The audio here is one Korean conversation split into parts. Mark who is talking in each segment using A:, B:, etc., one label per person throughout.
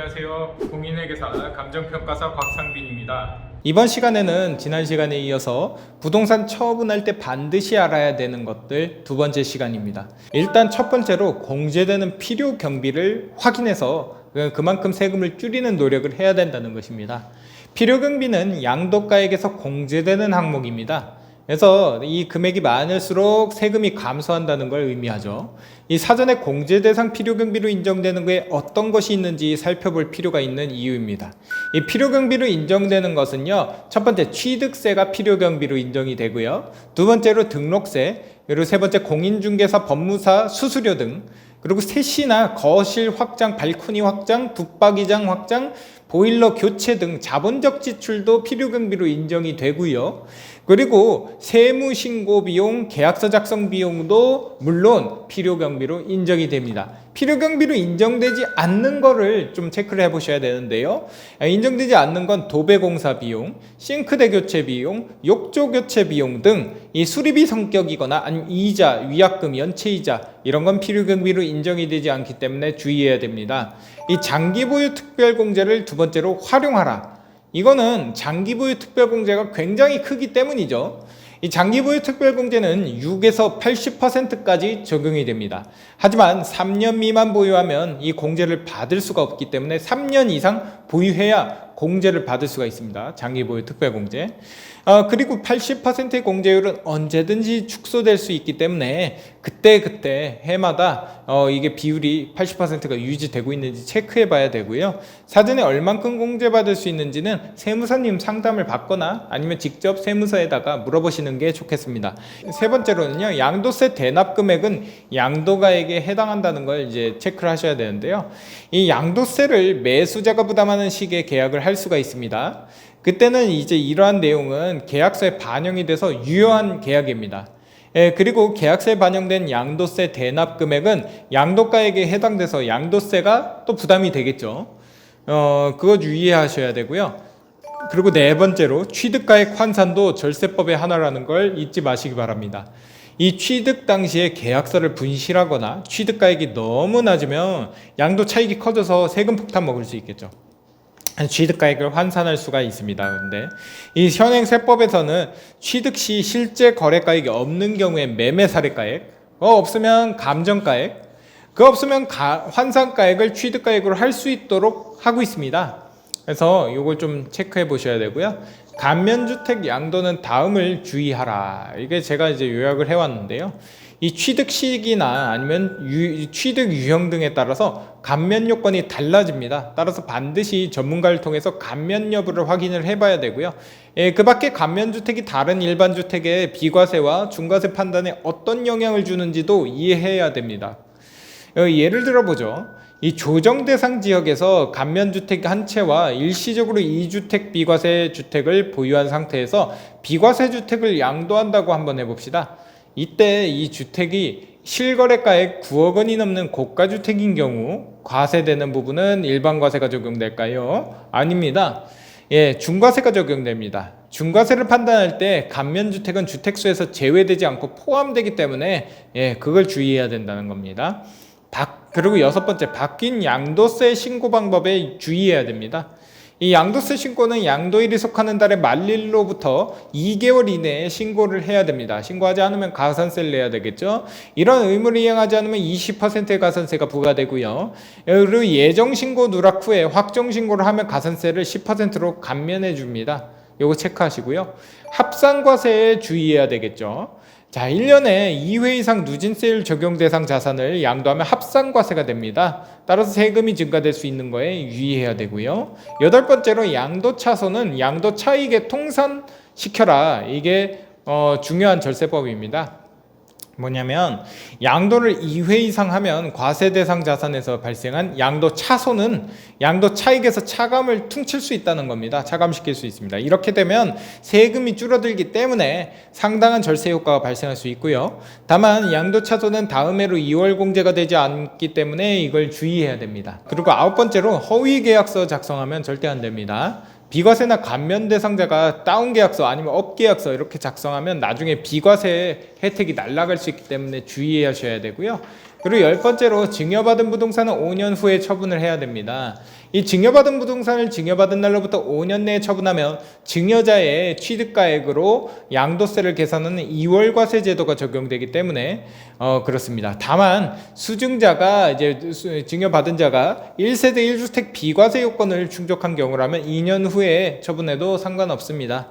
A: 안녕하세요. 공인회계사 감정평가사 곽상빈입니다.
B: 이번 시간에는 지난 시간에 이어서 부동산 처분할 때 반드시 알아야 되는 것들 두 번째 시간입니다. 일단 첫 번째로 공제되는 필요 경비를 확인해서 그만큼 세금을 줄이는 노력을 해야 된다는 것입니다. 필요 경비는 양도가액에서 공제되는 항목입니다. 그래서 이 금액이 많을수록 세금이 감소한다는 걸 의미하죠. 이 사전에 공제 대상 필요 경비로 인정되는 것에 어떤 것이 있는지 살펴볼 필요가 있는 이유입니다. 이 필요 경비로 인정되는 것은요, 첫 번째 취득세가 필요 경비로 인정이 되고요, 두 번째로 등록세, 그리고 세 번째 공인중개사, 법무사, 수수료 등, 그리고 세시나 거실 확장, 발코니 확장, 붙박이장 확장, 보일러 교체 등 자본적 지출도 필요 경비로 인정이 되고요. 그리고 세무신고 비용, 계약서 작성 비용도 물론 필요 경비로 인정이 됩니다. 필요 경비로 인정되지 않는 거를 좀 체크를 해 보셔야 되는데요. 인정되지 않는 건 도배공사 비용, 싱크대 교체 비용, 욕조 교체 비용 등 이 수리비 성격이거나 아니면 이자, 위약금, 연체이자 이런 건 필요 경비로 인정이 되지 않기 때문에 주의해야 됩니다. 이 장기 보유 특별 공제를 두 번째로 활용하라. 이거는 장기 보유 특별 공제가 굉장히 크기 때문이죠. 이 장기 보유 특별 공제는 6에서 80%까지 적용이 됩니다. 하지만 3년 미만 보유하면 이 공제를 받을 수가 없기 때문에 3년 이상 보유해야 공제를 받을 수가 있습니다. 장기 보유 특별 공제. 그리고 80%의 공제율은 언제든지 축소될 수 있기 때문에 그때 해마다 이게 비율이 80%가 유지되고 있는지 체크해 봐야 되고요. 사전에 얼만큼 공제받을 수 있는지는 세무사님 상담을 받거나 아니면 직접 세무서에다가 물어보시는 게 좋겠습니다. 세 번째로는요, 양도세 대납 금액은 양도가액에 해당한다는 걸 이제 체크를 하셔야 되는데요. 이 양도세를 매수자가 부담하는 식의 계약을 할 수가 있습니다. 그때는 이제 이러한 내용은 계약서에 반영이 돼서 유효한 계약입니다. 그리고 계약서에 반영된 양도세 대납 금액은 양도가액에 해당돼서 양도세가 또 부담이 되겠죠. 그거 유의하셔야 되고요. 그리고 네 번째로 취득가액 환산도 절세법의 하나라는 걸 잊지 마시기 바랍니다. 이 취득 당시에 계약서를 분실하거나 취득가액이 너무 낮으면 양도 차익이 커져서 세금 폭탄 먹을 수 있겠죠. 취득가액을 환산할 수가 있습니다. 근데 이 현행세법에서는 취득 시 실제 거래가액이 없는 경우에 매매사례가액, 없으면 감정가액, 없으면 환산가액을 취득가액으로 할 수 있도록 하고 있습니다. 그래서 이걸 좀 체크해 보셔야 되고요. 감면주택 양도는 다음을 주의하라. 이게 제가 이제 요약을 해왔는데요. 이 취득 시기나 아니면 취득 유형 등에 따라서 감면 요건이 달라집니다. 따라서 반드시 전문가를 통해서 감면 여부를 확인을 해봐야 되고요. 그 밖에 감면주택이 다른 일반 주택의 비과세와 중과세 판단에 어떤 영향을 주는지도 이해해야 됩니다. 예를 들어보죠. 이 조정 대상 지역에서 감면주택 한 채와 일시적으로 2주택 비과세 주택을 보유한 상태에서 비과세 주택을 양도한다고 한번 해봅시다. 이때 이 주택이 실거래가액 9억 원이 넘는 고가주택인 경우 과세되는 부분은 일반과세가 적용될까요? 아닙니다. 중과세가 적용됩니다. 중과세를 판단할 때 감면주택은 주택수에서 제외되지 않고 포함되기 때문에 그걸 주의해야 된다는 겁니다. 그리고 여섯 번째, 바뀐 양도세 신고 방법에 주의해야 됩니다. 이 양도세 신고는 양도일이 속하는 달의 말일로부터 2개월 이내에 신고를 해야 됩니다. 신고하지 않으면 가산세를 내야 되겠죠. 이런 의무를 이행하지 않으면 20%의 가산세가 부과되고요. 그리고 예정신고 누락 후에 확정신고를 하면 가산세를 10%로 감면해 줍니다. 요거 체크하시고요. 합산과세에 주의해야 되겠죠. 자, 1년에 2회 이상 누진세율 적용 대상 자산을 양도하면 합산과세가 됩니다. 따라서 세금이 증가될 수 있는 거에 유의해야 되고요. 여덟 번째로 양도차손은 양도차익에 통산시켜라. 이게 중요한 절세법입니다. 뭐냐면 양도를 2회 이상 하면 과세 대상 자산에서 발생한 양도 차손은 양도 차익에서 차감을 퉁칠 수 있다는 겁니다. 차감시킬 수 있습니다. 이렇게 되면 세금이 줄어들기 때문에 상당한 절세 효과가 발생할 수 있고요. 다만 양도 차손은 다음 해로 2월 공제가 되지 않기 때문에 이걸 주의해야 됩니다. 그리고 아홉 번째로 허위 계약서 작성하면 절대 안 됩니다. 비과세나 감면 대상자가 다운 계약서 아니면 업 계약서 이렇게 작성하면 나중에 비과세 혜택이 날아갈 수 있기 때문에 주의하셔야 되고요. 그리고 10번째로 증여받은 부동산은 5년 후에 처분을 해야 됩니다. 이 증여받은 부동산을 증여받은 날로부터 5년 내에 처분하면 증여자의 취득가액으로 양도세를 계산하는 2월과세 제도가 적용되기 때문에 그렇습니다. 다만 수증자가 이제 증여받은 자가 1세대 1주택 비과세 요건을 충족한 경우라면 2년 후에 처분해도 상관없습니다.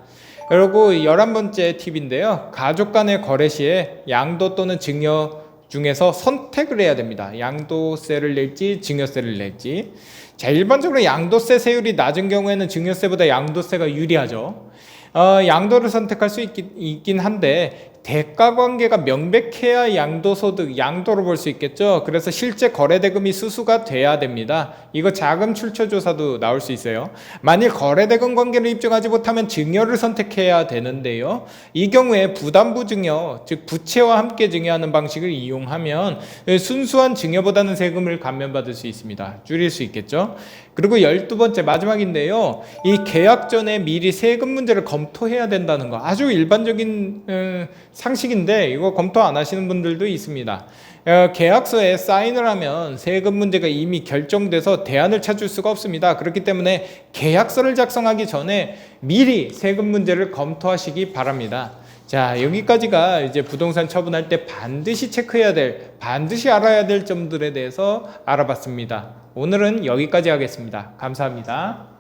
B: 그리고 11번째 팁인데요. 가족 간의 거래 시에 양도 또는 증여 중에서 선택을 해야 됩니다. 양도세를 낼지 증여세를 낼지. 자, 일반적으로 양도세 세율이 낮은 경우에는 증여세보다 양도세가 유리하죠. 양도를 선택할 수 있긴 한데 대가 관계가 명백해야 양도소득, 양도로 볼 수 있겠죠. 그래서 실제 거래대금이 수수가 돼야 됩니다. 이거 자금 출처 조사도 나올 수 있어요. 만일 거래대금 관계를 입증하지 못하면 증여를 선택해야 되는데요. 이 경우에 부담부 증여, 즉 부채와 함께 증여하는 방식을 이용하면 순수한 증여보다는 세금을 감면받을 수 있습니다. 줄일 수 있겠죠. 그리고 12번째 마지막인데요. 이 계약 전에 미리 세금 문제를 검토해야 된다는 거 아주 일반적인 상식인데 이거 검토 안 하시는 분들도 있습니다. 계약서에 사인을 하면 세금 문제가 이미 결정돼서 대안을 찾을 수가 없습니다. 그렇기 때문에 계약서를 작성하기 전에 미리 세금 문제를 검토하시기 바랍니다. 자, 여기까지가 이제 부동산 처분할 때 반드시 체크해야 될, 반드시 알아야 될 점들에 대해서 알아봤습니다. 오늘은 여기까지 하겠습니다. 감사합니다.